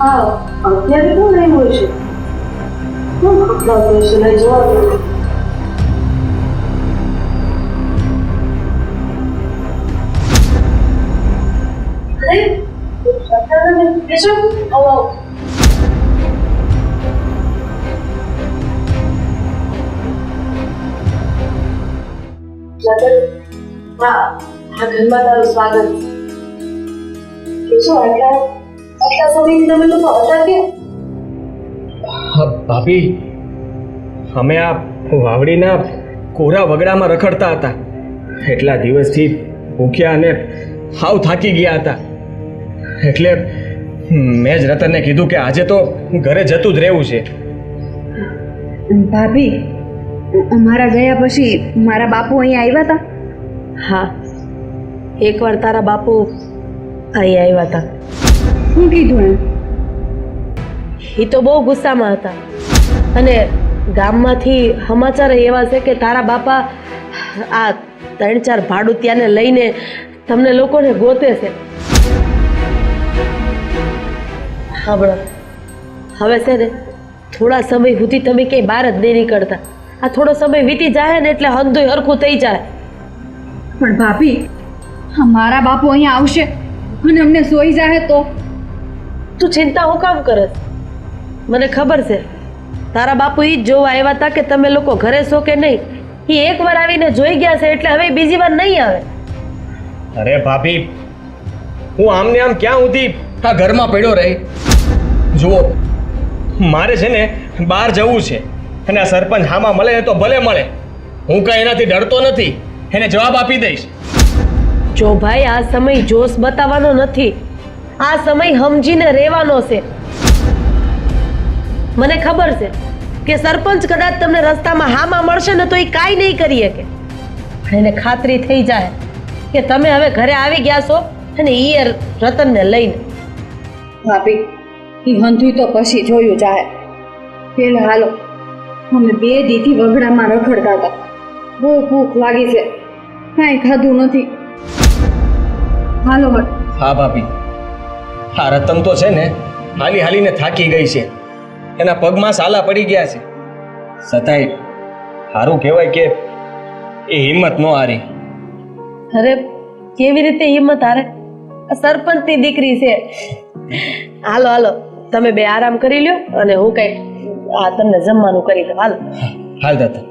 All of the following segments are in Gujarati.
હા અત્યારે કોણ નહીં હોય છે કોણ ખપડાવતો હશે લઈ જવા દો અરે બેસો આવો હા આ ઘરમાં તારું સ્વાગત કેશો આટલા સમયથી તમે લોકો હતા કે ભાભી અમે આ વાવડીના કોરા વગડામાં રખડતા હતા એટલા દિવસથી ભૂખ્યા અને હાવ થાકી ગયા હતા એટલે મેં જ રતનને કીધું કે આજે તો ઘરે જતું જ રહેવું છે ભાભી અમારા ગયા પછી મારા બાપુ અહીંયા આવ્યા હતા હા એકવાર તારા બાપુ અહીં આવ્યા હતા શું કીધું એ તો બહુ ગુસ્સામાં હતા અને ગામમાંથી સમાચાર એવા છે કે તારા બાપા આ 3-4 ભાડુતિયાને લઈને તમને લોકોને ગોતે છે સાંભળો હવે છે ને થોડા સમય સુધી તમે ક્યાંય બહાર જ નહીં નીકળતા આ થોડો સમય વીતી જાય ને એટલે હંધુય હરખું થઈ જાય પણ ભાભી મારા બાપુ અહીંયા આવશે અને અમને સોઈ જાય તો તું ચિંતા હું કામ કરે મને ખબર છે તારા બાપુ ઈ જ જોવા આવ્યા હતા કે તમે લોકો ઘરે છો કે નહીં એ એકવાર આવીને જોઈ ગયા છે એટલે હવે બીજી વાર નહીં આવે અરે ભાભી હું આમને આમ ક્યાં સુધી આ ઘરમાં પડ્યો રહી જુઓ મારે છે ને બહાર જવું છે અને આ સરપંચ હામાં મળે ને તો ભલે મળે હું કાંઈ એનાથી ડરતો નથી એને જવાબ આપી દઈશ જો ભાઈ આ સમય જોશ બતાવવાનો નથી આ સમય સમજીને રહેવાનો છે મને ખબર છે કે સરપંચ કદાચ તમને રસ્તામાં હામાં મળશે ને તો એ કાંઈ નહીં કરી શકે પણ એને ખાતરી થઈ જાય કે તમે હવે ઘરે આવી ગયા છો અને એ રતનને લઈને ભાભી એ હંધુય તો પછી જોયું જાય પેલા હાલો અમે 2 દીથી વગડામાં રખડતા હતા બહુ ભૂખ લાગી છે કાંઈ ખાધું નથી હાલો હા ભાભી આ રતન તો છે ને હાલી હાલીને થાકી ગઈ છે એના પગમાં સાલા પડી ગયા છે છતાંય સારું કહેવાય કે એ હિંમત ન હારી અરે કેવી રીતે હિંમત હારે આ સરપંચની દીકરી છે હાલો હાલો તમે બે આરામ કરી લ્યો અને હું કંઈક આ તમને જમવાનું કરી દઉં હાલો હાલ દાદા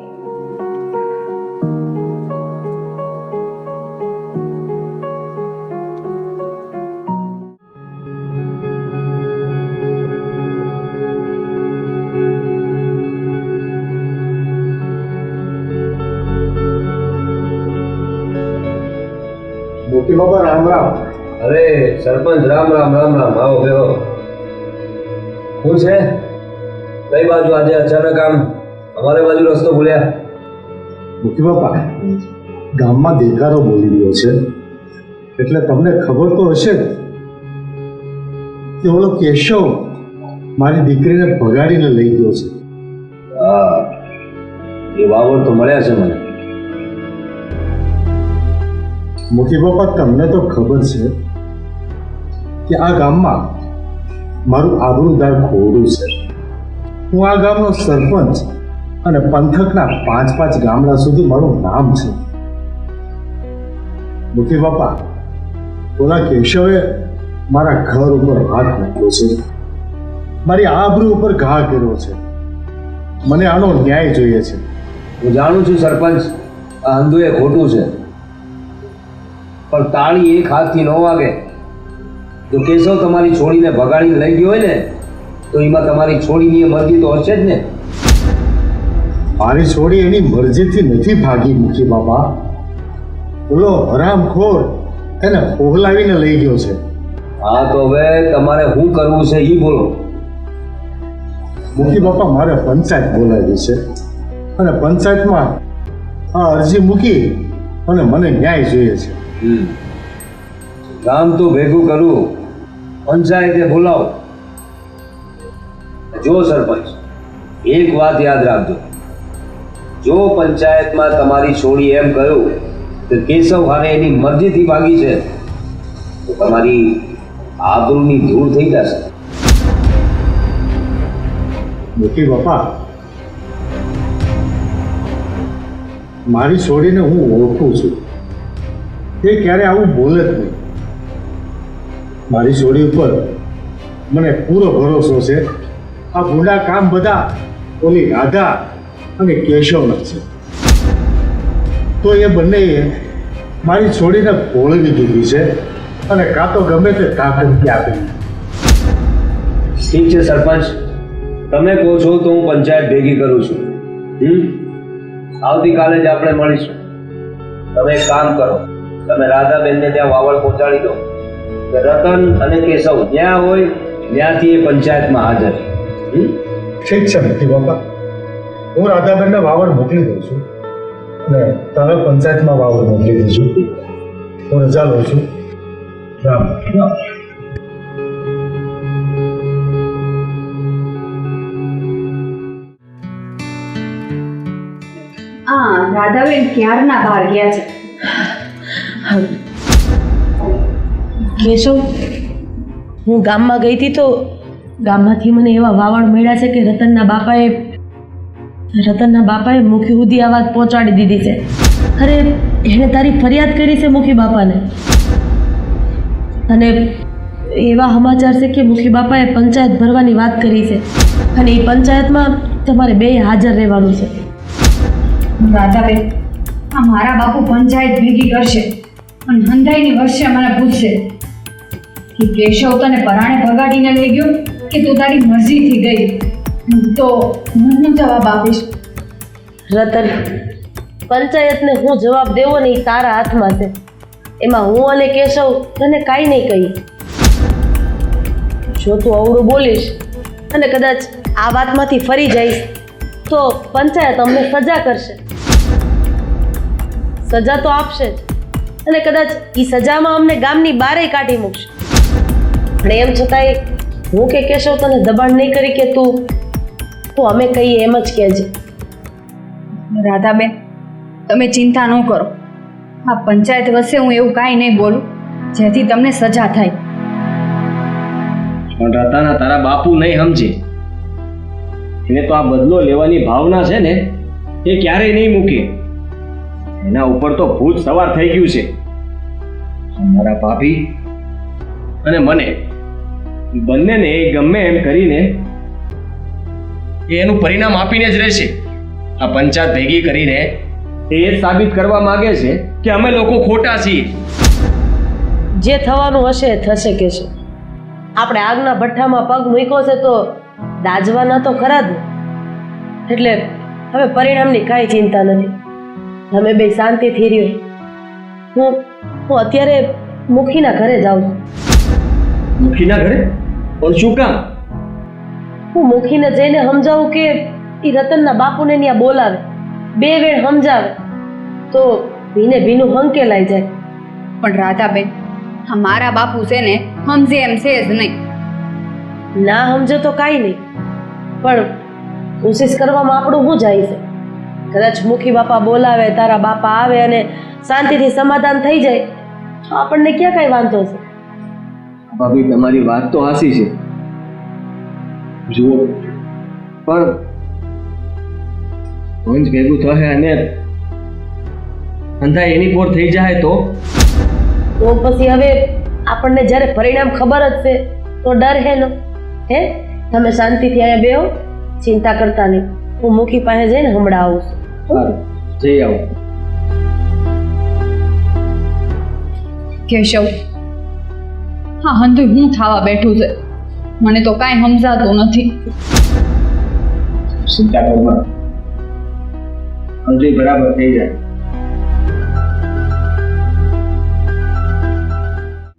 મોટી બાબા રામ રામ. અરે સરપંચ રામ રામ રામ રામ. આવો બેહો. શું છે કઈ બાજુ આજે અચાનક આમ અમારે બાજુ રસ્તો ભૂલ્યા? મોટી બાપા ગામમાં દેકારો બોલી રહ્યો છે એટલે તમને ખબર તો હશે જ કે ઓલો કેશવ મારી દીકરીને ભગાડીને લઈ ગયો છે. હા એ વાવડ તો મળ્યા છે મને. મોટી બાપા તમને તો ખબર છે કે આ ગામમાં મારું આબરૂદાર ખોરડું છે. હું આ ગામનો સરપંચ અને પંથકના 5-5 ગામડા સુધી મારું નામ છે. મોટી બાપા ઓલા કેશવે મારા ઘર ઉપર હાથ મૂક્યો છે, મારી આબરૂ ઉપર ઘા કર્યો છે. મને આનો ન્યાય જોઈએ છે. હું જાણું છું સરપંચ આ અંધુ એ ખોટું છે પણ તાળી એક હાથથી ન વાગે. જો કેશવ તમારી છોડીને ભગાડીને લઈ ગયો હોય ને તો એમાં તમારી છોડીની મરજી તો હશે જ ને. મારી છોડી એની મરજીથી નથી ભાગી મૂકી બાબા. ઓલો હરામખોર એને ફોહલાવીને લઈ ગયો છે. હા તો હવે તમારે શું કરવું છે એ બોલો. મૂકી બાપા મારે પંચાયત બોલાવી છે અને પંચાયતમાં આ અરજી મૂકી અને મને ન્યાય જોઈએ છે. કામ તો ભેગું કરવું, પંચાયતે બોલાવો. જો સરપંચ એક વાત યાદ રાખજો, જો પંચાયતમાં તમારી છોડી એમ કહ્યું કે કેશવ હારે એની મરજીથી ભાગી છે તો તમારી આબરૂની ધૂળ થઈ જશે. મોટી બાપા, મારી છોડીને હું ઓળખું છું. તે ક્યારે આવું બોલે જ નહીં. મારી છોડી ઉપર મને પૂરો ભરોસો છે. આ ગુંડા કામ બધા ઓલી રાધા અને કેશવના છે. તો એ બંનેએ મારી છોડીને ભોળવી દીધી છે અને કાં તો ગમે તે તાકીદ આપી. ઠીક છે સરપંચ, તમે કહો છો તો હું પંચાયત ભેગી કરું છું. આવતીકાલે જ આપણે મળીશું. તમે એક કામ કરો, તમે રાધાબેનને ત્યાં વાવડ પહોંચાડી દો કે રતન અને કેશવ જ્યાં હોય ત્યાંથી એ પંચાયતમાં હાજર. ઠીક છે મોટી બાપા, હું રાધાબેનને વાવડ મોકલી દઉં છું અને તમે પંચાયતમાં વાવડ મોકલી દેજો. હું રજા લઉં છું. રામ રામ. હા, રાધાબેન ક્યારના બહાર ગયા છે. કેશવ, હું ગામમાં ગઈ હતી તો ગામમાંથી મને એવા વાવડ મળ્યા છે કે રતનના બાપાએ મુખી સુધી આ વાત પહોંચાડી દીધી છે. અરે, એણે તારી ફરિયાદ કરી છે મુખી બાપાને. અને એવા સમાચાર છે કે મુખી બાપાએ પંચાયત ભરવાની વાત કરી છે અને એ પંચાયતમાં તમારે બેય હાજર રહેવાનું છે. રાધાબેન, આ મારા બાપુ પંચાયત ભેગી કરશે અને હંધાઈની વર્ષે મને પૂછશે કે કેશવ તને પરાણે ભગાડીને લઈ ગયો કે તું તારી મરજીથી ગઈ. તો હું શું જવાબ આપીશ? રતન, પંચાયતને હું જવાબ દેવો ને એ તારા હાથમાં છે. એમાં હું અને કેશવ તને કાંઈ નહીં કહીએ. જો તું અવળું બોલીશ અને કદાચ આ વાતમાંથી ફરી જઈશ તો પંચાયત અમને સજા કરશે. સજા તો આપશે જ અને કદાચ એ સજામાં અમને ગામની બહારે કાઢી મૂકશે. પણ એમ છતાંય હું કે કેશવ તને દબાણ નહીં કરી કે તું અમે કહીએ એમ જ કહેજે. રાધાબેન, તમે ચિંતા ન કરો. આ પંચાયત વચ્ચે હું એવું કાંઈ નહીં બોલું જેથી તમને સજા થાય. પણ રતાના તારા બાપુ નહીં સમજે. એને તો આ બદલો લેવાની ભાવના છે ને એ ક્યારેય નહીં મૂકે. એના ઉપર તો ભૂત સવાર થઈ ગયું છે. મારા ભાભી અને મને બંનેને ગમે એમ કરીને એનું પરિણામ આપીને જ રહેશે. આ પંચાયત ભેગી કરીને એ જ સાબિત કરવા માંગે છે કે અમે લોકો ખોટા છીએ. જે થવાનું હશે એ થશે કેશવ. આપણે આગના ભઠ્ઠામાં પગ મૂક્યો છે તો દાજવાના તો ખરા જ ને. એટલે હવે પરિણામની કાંઈ ચિંતા નથી. તમે બે શાંતિથી રહ્યો. હું અત્યારે મુખીના ઘરે જાઉં છું. મુખીના ઘરે? પણ શું કામ? હું મુખીને જઈને સમજાવું કે એ રતનના બાપુને ત્યાં બોલાવે, બે વેળ સમજાવે તો ભીનું હંકેલાઈ જાય. પણ રાધાબેન, આ મારા બાપુ છે ને સમજે એમ છે જ નહીં. ના સમજે તો કાંઈ નહીં, પણ કોશિશ કરવામાં આપણું શું જાય છે? કદાચ મુખી બાપા બોલાવે, તારા બાપા આવે અને શાંતિથી સમાધાન થઈ જાય તો આપણને ક્યાં કાંઈ વાંધો છે? ભાભી, તમારી વાત તો હાસી છે. જુઓ, પણ વંશ ભેગું થશે અને અંધા એની પોર થઈ જાય તો પછી હવે આપણને જ્યારે પરિણામ ખબર જ છે તો ડર હે નો હે? તમે શાંતિથી અહીંયા બેહો, ચિંતા કરતા નહીં. હું મુખી પાસે જઈને હમણાં આવું છું. જઈ આવો. કેશવ, હા હંધુ હું થવા બેઠું છે? મને તો કાંઈ સમજાતું નથી. ચિંતા કરો, અંજલિ બરાબર થઈ જાય.